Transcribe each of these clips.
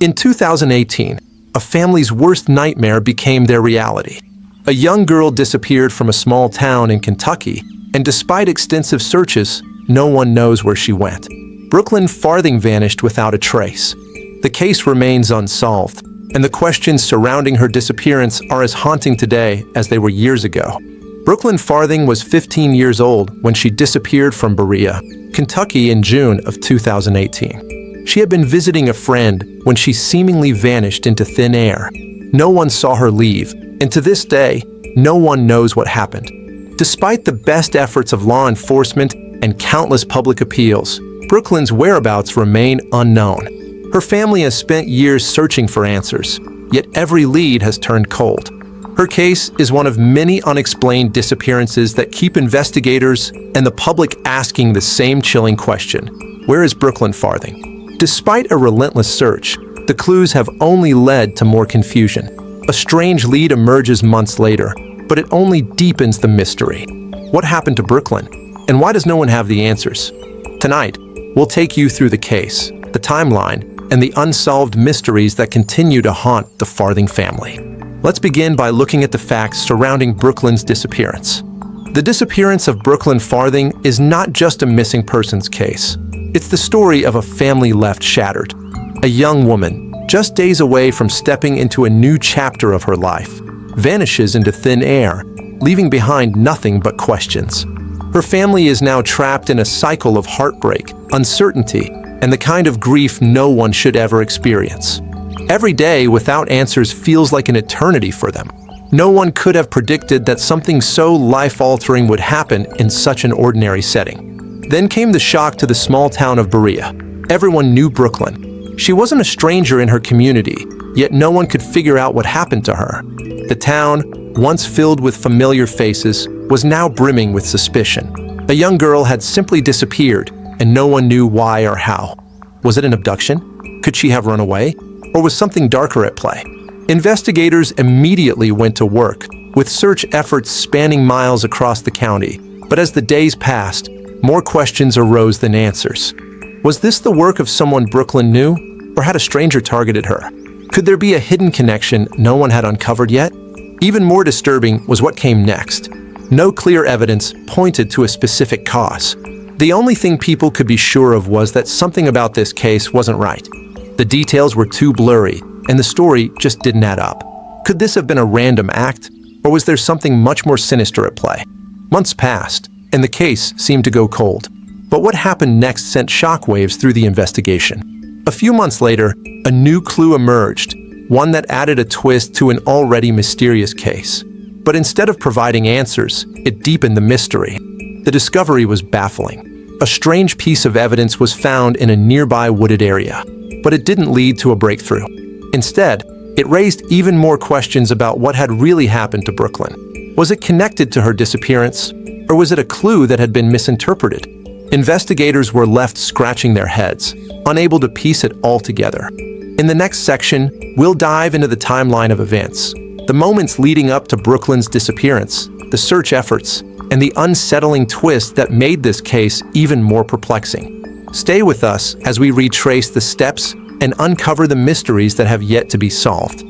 In 2018, a family's worst nightmare became their reality. A young girl disappeared from a small town in Kentucky, and despite extensive searches, no one knows where she went. Brooklyn Farthing vanished without a trace. The case remains unsolved, and the questions surrounding her disappearance are as haunting today as they were years ago. Brooklyn Farthing was 15 years old when she disappeared from Berea, Kentucky in June of 2018. She had been visiting a friend when she seemingly vanished into thin air. No one saw her leave, and to this day, no one knows what happened. Despite the best efforts of law enforcement and countless public appeals, Brooklyn's whereabouts remain unknown. Her family has spent years searching for answers, yet every lead has turned cold. Her case is one of many unexplained disappearances that keep investigators and the public asking the same chilling question: where is Brooklyn Farthing? Despite a relentless search, the clues have only led to more confusion. A strange lead emerges months later, but it only deepens the mystery. What happened to Brooklyn? And why does no one have the answers? Tonight, we'll take you through the case, the timeline, and the unsolved mysteries that continue to haunt the Farthing family. Let's begin by looking at the facts surrounding Brooklyn's disappearance. The disappearance of Brooklyn Farthing is not just a missing persons case. It's the story of a family left shattered. A young woman, just days away from stepping into a new chapter of her life, vanishes into thin air, leaving behind nothing but questions. Her family is now trapped in a cycle of heartbreak, uncertainty, and the kind of grief no one should ever experience. Every day without answers feels like an eternity for them. No one could have predicted that something so life-altering would happen in such an ordinary setting. Then came the shock to the small town of Berea. Everyone knew Brooklyn. She wasn't a stranger in her community, yet no one could figure out what happened to her. The town, once filled with familiar faces, was now brimming with suspicion. A young girl had simply disappeared, and no one knew why or how. Was it an abduction? Could she have run away? Or was something darker at play? Investigators immediately went to work, with search efforts spanning miles across the county. But as the days passed, more questions arose than answers. Was this the work of someone Brooklyn knew, or had a stranger targeted her? Could there be a hidden connection no one had uncovered yet? Even more disturbing was what came next. No clear evidence pointed to a specific cause. The only thing people could be sure of was that something about this case wasn't right. The details were too blurry, and the story just didn't add up. Could this have been a random act, or was there something much more sinister at play? Months passed, and the case seemed to go cold. But what happened next sent shockwaves through the investigation. A few months later, a new clue emerged, one that added a twist to an already mysterious case. But instead of providing answers, it deepened the mystery. The discovery was baffling. A strange piece of evidence was found in a nearby wooded area, but it didn't lead to a breakthrough. Instead, it raised even more questions about what had really happened to Brooklyn. Was it connected to her disappearance, or was it a clue that had been misinterpreted? Investigators were left scratching their heads, unable to piece it all together. In the next section, we'll dive into the timeline of events, the moments leading up to Brooklyn's disappearance, the search efforts, and the unsettling twist that made this case even more perplexing. Stay with us as we retrace the steps and uncover the mysteries that have yet to be solved.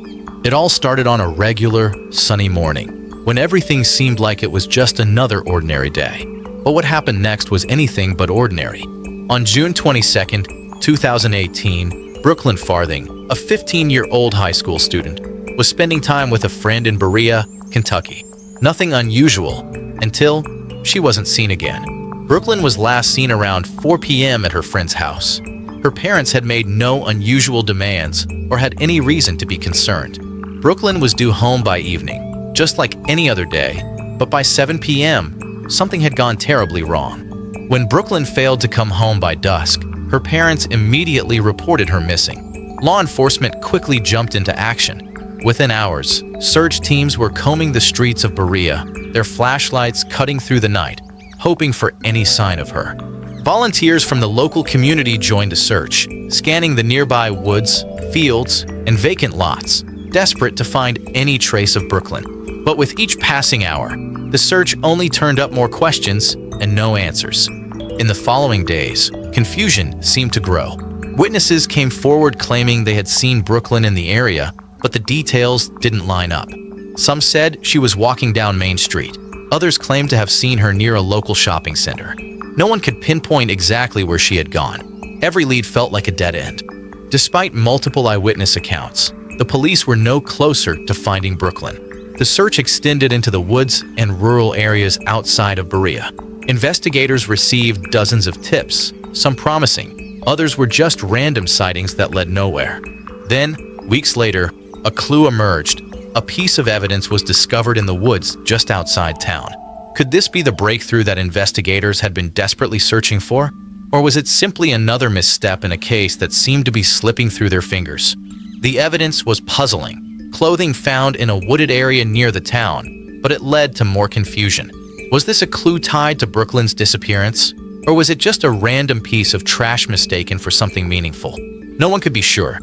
It all started on a regular, sunny morning, when everything seemed like it was just another ordinary day. But what happened next was anything but ordinary. On June 22nd, 2018, Brooklyn Farthing, a 15-year-old high school student, was spending time with a friend in Berea, Kentucky. Nothing unusual, until she wasn't seen again. Brooklyn was last seen around 4 p.m. at her friend's house. Her parents had made no unusual demands or had any reason to be concerned. Brooklyn was due home by evening, just like any other day, but by 7 p.m., something had gone terribly wrong. When Brooklyn failed to come home by dusk, her parents immediately reported her missing. Law enforcement quickly jumped into action. Within hours, search teams were combing the streets of Berea, their flashlights cutting through the night, hoping for any sign of her. Volunteers from the local community joined the search, scanning the nearby woods, fields, and vacant lots, desperate to find any trace of Brooklyn. But with each passing hour, the search only turned up more questions and no answers. In the following days, confusion seemed to grow. Witnesses came forward claiming they had seen Brooklyn in the area, but the details didn't line up. Some said she was walking down Main Street. Others claimed to have seen her near a local shopping center. No one could pinpoint exactly where she had gone. Every lead felt like a dead end. Despite multiple eyewitness accounts, the police were no closer to finding Brooklyn. The search extended into the woods and rural areas outside of Berea. Investigators received dozens of tips, some promising. Others were just random sightings that led nowhere. Then, weeks later, a clue emerged. A piece of evidence was discovered in the woods just outside town. Could this be the breakthrough that investigators had been desperately searching for? Or was it simply another misstep in a case that seemed to be slipping through their fingers? The evidence was puzzling. Clothing found in a wooded area near the town, but it led to more confusion. Was this a clue tied to Brooklyn's disappearance? Or was it just a random piece of trash mistaken for something meaningful? No one could be sure.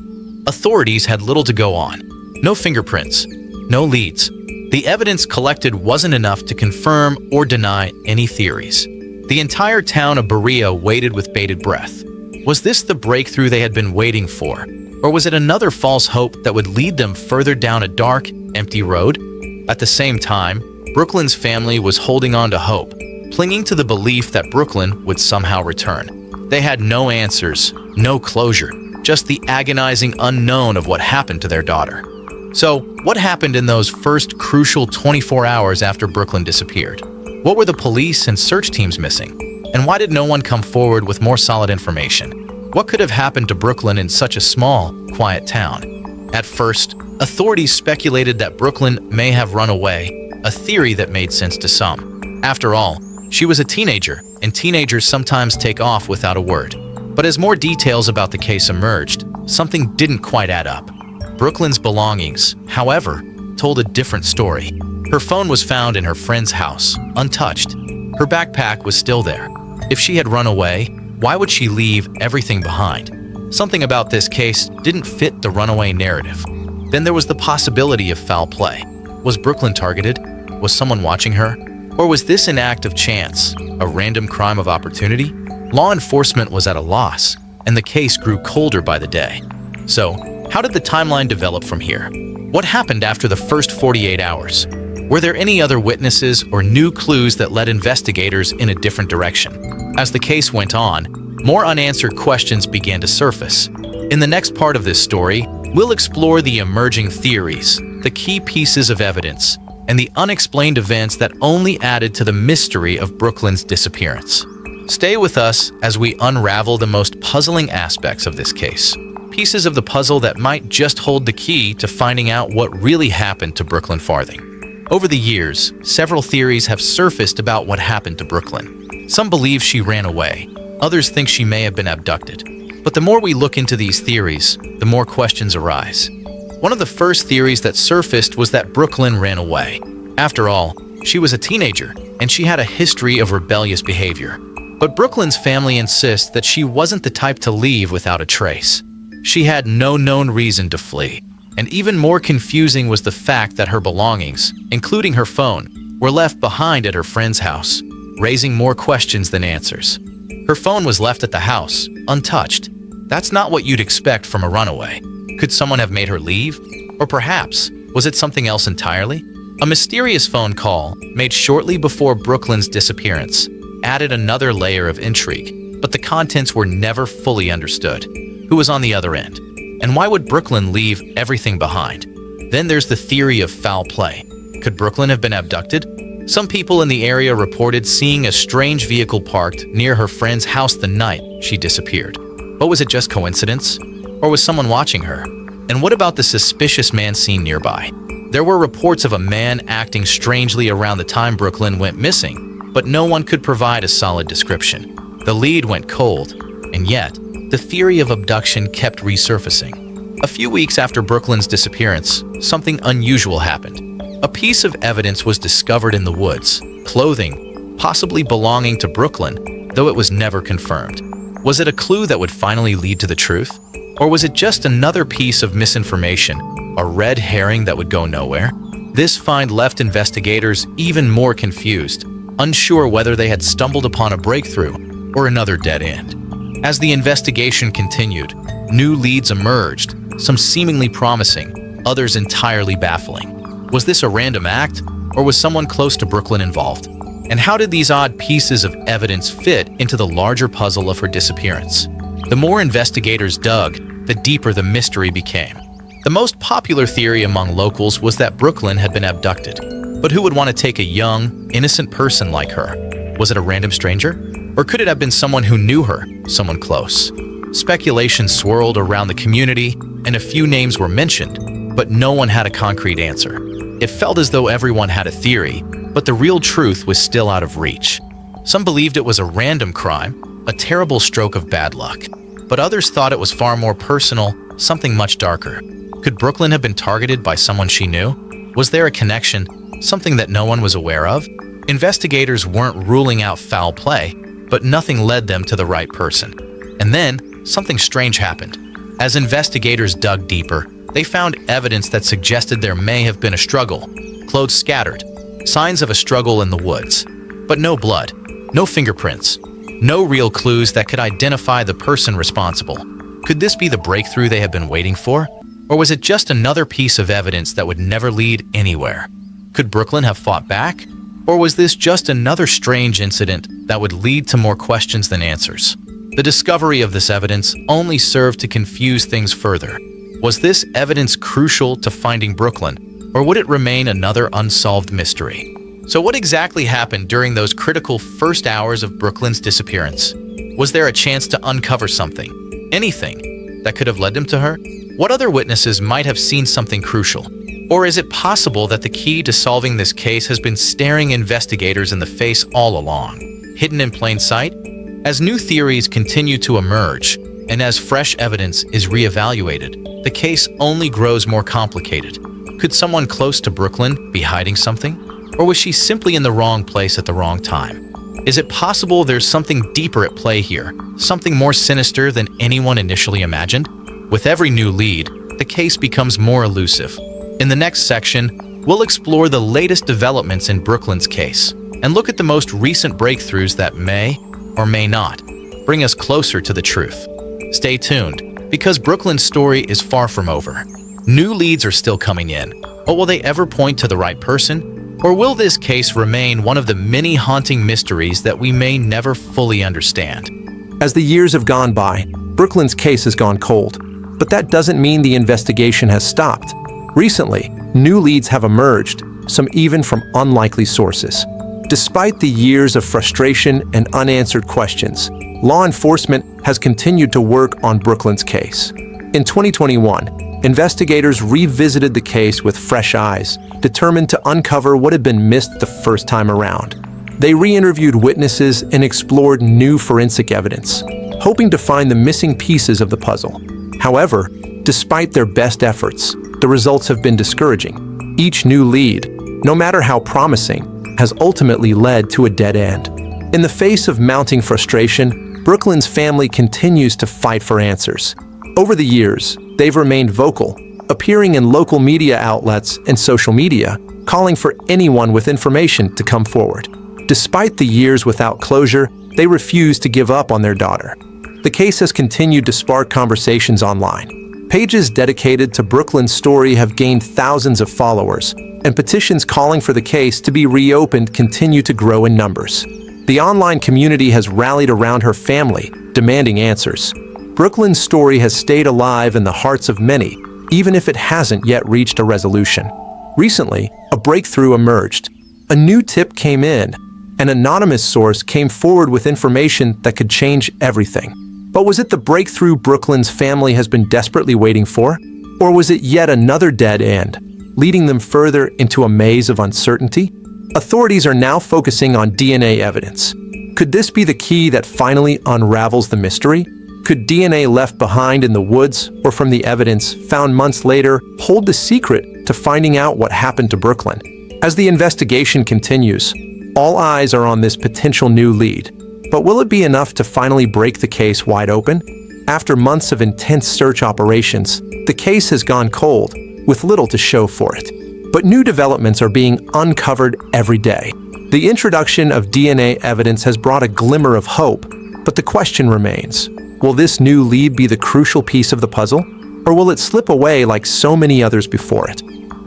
Authorities had little to go on. No fingerprints, no leads. The evidence collected wasn't enough to confirm or deny any theories. The entire town of Berea waited with bated breath. Was this the breakthrough they had been waiting for? Or was it another false hope that would lead them further down a dark, empty road? At the same time, Brooklyn's family was holding on to hope, clinging to the belief that Brooklyn would somehow return. They had no answers, no closure, just the agonizing unknown of what happened to their daughter. So, what happened in those first crucial 24 hours after Brooklyn disappeared? What were the police and search teams missing? And why did no one come forward with more solid information? What could have happened to Brooklyn in such a small, quiet town? At first, authorities speculated that Brooklyn may have run away, a theory that made sense to some. After all, she was a teenager, and teenagers sometimes take off without a word. But as more details about the case emerged, something didn't quite add up. Brooklyn's belongings, however, told a different story. Her phone was found in her friend's house, untouched. Her backpack was still there. If she had run away, why would she leave everything behind? Something about this case didn't fit the runaway narrative. Then there was the possibility of foul play. Was Brooklyn targeted? Was someone watching her? Or was this an act of chance, a random crime of opportunity? Law enforcement was at a loss, and the case grew colder by the day. So, how did the timeline develop from here? What happened after the first 48 hours? Were there any other witnesses or new clues that led investigators in a different direction? As the case went on, more unanswered questions began to surface. In the next part of this story, we'll explore the emerging theories, the key pieces of evidence, and the unexplained events that only added to the mystery of Brooklyn's disappearance. Stay with us as we unravel the most puzzling aspects of this case. Pieces of the puzzle that might just hold the key to finding out what really happened to Brooklyn Farthing. Over the years, several theories have surfaced about what happened to Brooklyn. Some believe she ran away. Others think she may have been abducted. But the more we look into these theories, the more questions arise. One of the first theories that surfaced was that Brooklyn ran away. After all, she was a teenager, and she had a history of rebellious behavior. But Brooklyn's family insists that she wasn't the type to leave without a trace. She had no known reason to flee. And even more confusing was the fact that her belongings, including her phone, were left behind at her friend's house, raising more questions than answers. Her phone was left at the house, untouched. That's not what you'd expect from a runaway. Could someone have made her leave? Or perhaps, was it something else entirely? A mysterious phone call, made shortly before Brooklyn's disappearance, added another layer of intrigue, but the contents were never fully understood. Who was on the other end? And why would Brooklyn leave everything behind? Then there's the theory of foul play. Could Brooklyn have been abducted? Some people in the area reported seeing a strange vehicle parked near her friend's house the night she disappeared. But was it just coincidence? Or was someone watching her? And what about the suspicious man seen nearby? There were reports of a man acting strangely around the time Brooklyn went missing, but no one could provide a solid description. The lead went cold, and yet, the theory of abduction kept resurfacing. A few weeks after Brooklyn's disappearance, something unusual happened. A piece of evidence was discovered in the woods, clothing, possibly belonging to Brooklyn, though it was never confirmed. Was it a clue that would finally lead to the truth? Or was it just another piece of misinformation, a red herring that would go nowhere? This find left investigators even more confused, unsure whether they had stumbled upon a breakthrough or another dead end. As the investigation continued, new leads emerged, some seemingly promising, others entirely baffling. Was this a random act, or was someone close to Brooklyn involved? And how did these odd pieces of evidence fit into the larger puzzle of her disappearance? The more investigators dug, the deeper the mystery became. The most popular theory among locals was that Brooklyn had been abducted. But who would want to take a young, innocent person like her? Was it a random stranger? Or could it have been someone who knew her, someone close? Speculation swirled around the community, and a few names were mentioned, but no one had a concrete answer. It felt as though everyone had a theory, but the real truth was still out of reach. Some believed it was a random crime, a terrible stroke of bad luck. But others thought it was far more personal, something much darker. Could Brooklyn have been targeted by someone she knew? Was there a connection, something that no one was aware of? Investigators weren't ruling out foul play, but nothing led them to the right person. And then, something strange happened. As investigators dug deeper, they found evidence that suggested there may have been a struggle. Clothes scattered, signs of a struggle in the woods. But no blood, no fingerprints, no real clues that could identify the person responsible. Could this be the breakthrough they had been waiting for? Or was it just another piece of evidence that would never lead anywhere? Could Brooklyn have fought back? Or was this just another strange incident that would lead to more questions than answers? The discovery of this evidence only served to confuse things further. Was this evidence crucial to finding Brooklyn, or would it remain another unsolved mystery? So what exactly happened during those critical first hours of Brooklyn's disappearance? Was there a chance to uncover something, anything, that could have led them to her? What other witnesses might have seen something crucial? Or is it possible that the key to solving this case has been staring investigators in the face all along, hidden in plain sight? As new theories continue to emerge, and as fresh evidence is reevaluated, the case only grows more complicated. Could someone close to Brooklyn be hiding something? Or was she simply in the wrong place at the wrong time? Is it possible there's something deeper at play here, something more sinister than anyone initially imagined? With every new lead, the case becomes more elusive. In the next section, we'll explore the latest developments in Brooklyn's case and look at the most recent breakthroughs that may or may not bring us closer to the truth. Stay tuned, because Brooklyn's story is far from over. New leads are still coming in, but will they ever point to the right person? Or will this case remain one of the many haunting mysteries that we may never fully understand? As the years have gone by, Brooklyn's case has gone cold, but that doesn't mean the investigation has stopped. Recently, new leads have emerged, some even from unlikely sources. Despite the years of frustration and unanswered questions, law enforcement has continued to work on Brooklyn's case. In 2021, investigators revisited the case with fresh eyes, determined to uncover what had been missed the first time around. They re-interviewed witnesses and explored new forensic evidence, hoping to find the missing pieces of the puzzle. However, despite their best efforts, the results have been discouraging. Each new lead, no matter how promising, has ultimately led to a dead end. In the face of mounting frustration, Brooklyn's family continues to fight for answers. Over the years, they've remained vocal, appearing in local media outlets and social media, calling for anyone with information to come forward. Despite the years without closure, they refuse to give up on their daughter. The case has continued to spark conversations online. Pages dedicated to Brooklyn's story have gained thousands of followers, and petitions calling for the case to be reopened continue to grow in numbers. The online community has rallied around her family, demanding answers. Brooklyn's story has stayed alive in the hearts of many, even if it hasn't yet reached a resolution. Recently, a breakthrough emerged. A new tip came in. An anonymous source came forward with information that could change everything. But was it the breakthrough Brooklyn's family has been desperately waiting for? Or was it yet another dead end, leading them further into a maze of uncertainty? Authorities are now focusing on DNA evidence. Could this be the key that finally unravels the mystery? Could DNA left behind in the woods or from the evidence found months later hold the secret to finding out what happened to Brooklyn? As the investigation continues, all eyes are on this potential new lead. But will it be enough to finally break the case wide open? After months of intense search operations, the case has gone cold, with little to show for it. But new developments are being uncovered every day. The introduction of DNA evidence has brought a glimmer of hope, but the question remains, Will this new lead be the crucial piece of the puzzle, or will it slip away like so many others before it?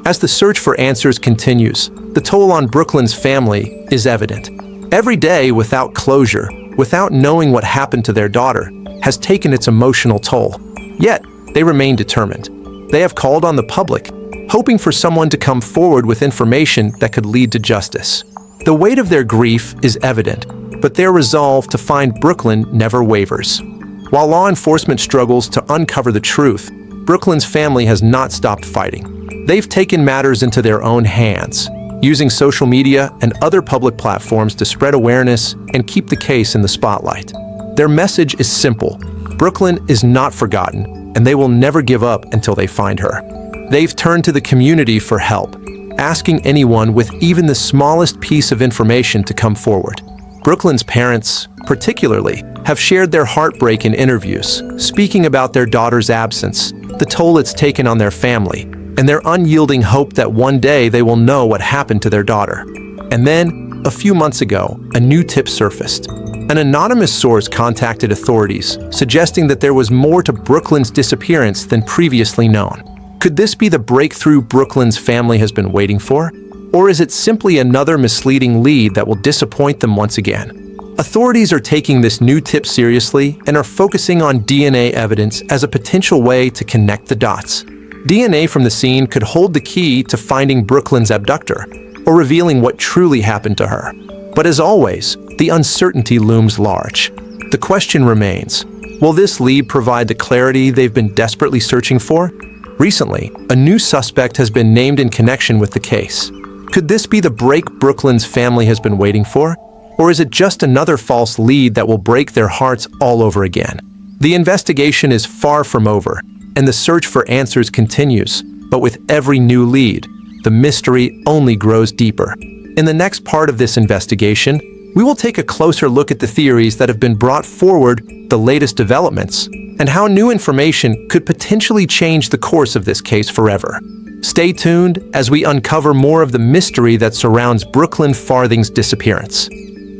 As the search for answers continues, the toll on Brooklyn's family is evident. Every day without closure, without knowing what happened to their daughter, has taken its emotional toll. Yet, they remain determined. They have called on the public, hoping for someone to come forward with information that could lead to justice. The weight of their grief is evident, but their resolve to find Brooklyn never wavers. While law enforcement struggles to uncover the truth, Brooklyn's family has not stopped fighting. They've taken matters into their own hands, using social media and other public platforms to spread awareness and keep the case in the spotlight. Their message is simple: Brooklyn is not forgotten, and they will never give up until they find her. They've turned to the community for help, asking anyone with even the smallest piece of information to come forward. Brooklyn's parents, particularly, have shared their heartbreak in interviews, speaking about their daughter's absence, the toll it's taken on their family, and their unyielding hope that one day they will know what happened to their daughter. And then, a few months ago, a new tip surfaced. An anonymous source contacted authorities, suggesting that there was more to Brooklyn's disappearance than previously known. Could this be the breakthrough Brooklyn's family has been waiting for? Or is it simply another misleading lead that will disappoint them once again? Authorities are taking this new tip seriously and are focusing on DNA evidence as a potential way to connect the dots. DNA from the scene could hold the key to finding Brooklyn's abductor, or revealing what truly happened to her. But as always, the uncertainty looms large. The question remains, will this lead provide the clarity they've been desperately searching for? Recently, a new suspect has been named in connection with the case. Could this be the break Brooklyn's family has been waiting for? Or is it just another false lead that will break their hearts all over again? The investigation is far from over, and the search for answers continues. But with every new lead, the mystery only grows deeper. In the next part of this investigation, we will take a closer look at the theories that have been brought forward, the latest developments, and how new information could potentially change the course of this case forever. Stay tuned as we uncover more of the mystery that surrounds Brooklyn Farthing's disappearance.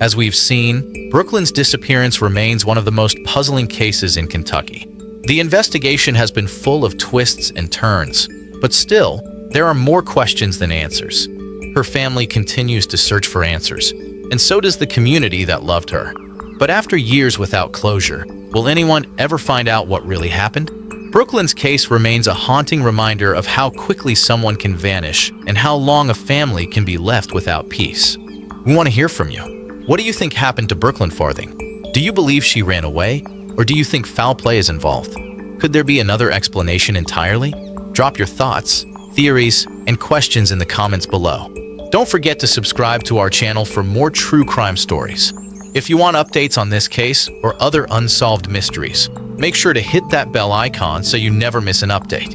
As we've seen, Brooklyn's disappearance remains one of the most puzzling cases in Kentucky. The investigation has been full of twists and turns, but still, there are more questions than answers. Her family continues to search for answers, and so does the community that loved her. But after years without closure, will anyone ever find out what really happened? Brooklyn's case remains a haunting reminder of how quickly someone can vanish and how long a family can be left without peace. We want to hear from you. What do you think happened to Brooklyn Farthing? Do you believe she ran away, or do you think foul play is involved? Could there be another explanation entirely? Drop your thoughts, theories, and questions in the comments below. Don't forget to subscribe to our channel for more true crime stories. If you want updates on this case or other unsolved mysteries, make sure to hit that bell icon so you never miss an update.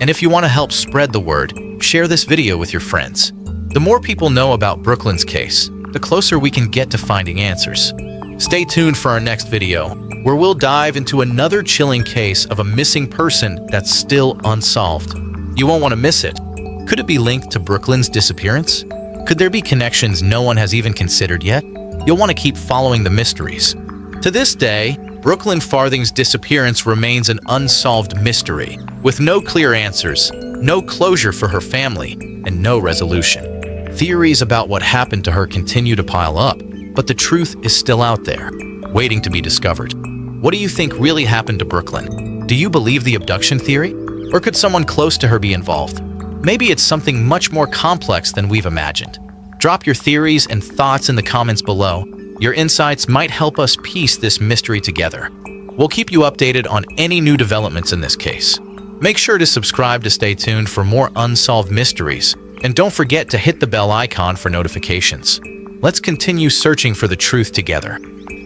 And if you want to help spread the word, share this video with your friends. The more people know about Brooklyn's case, the closer we can get to finding answers. Stay tuned for our next video, where we'll dive into another chilling case of a missing person that's still unsolved. You won't want to miss it. Could it be linked to Brooklyn's disappearance? Could there be connections no one has even considered yet? You'll want to keep following the mysteries. To this day, Brooklyn Farthing's disappearance remains an unsolved mystery, with no clear answers, no closure for her family, and no resolution. Theories about what happened to her continue to pile up, but the truth is still out there, waiting to be discovered. What do you think really happened to Brooklyn? Do you believe the abduction theory? Or could someone close to her be involved? Maybe it's something much more complex than we've imagined. Drop your theories and thoughts in the comments below. Your insights might help us piece this mystery together. We'll keep you updated on any new developments in this case. Make sure to subscribe to stay tuned for more unsolved mysteries, and don't forget to hit the bell icon for notifications. Let's continue searching for the truth together.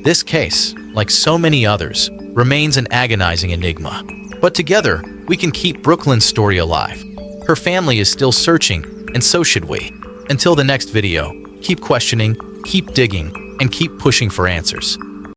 This case, like so many others, remains an agonizing enigma. But together, we can keep Brooklyn's story alive. Her family is still searching, and so should we. Until the next video, keep questioning, keep digging, and keep pushing for answers.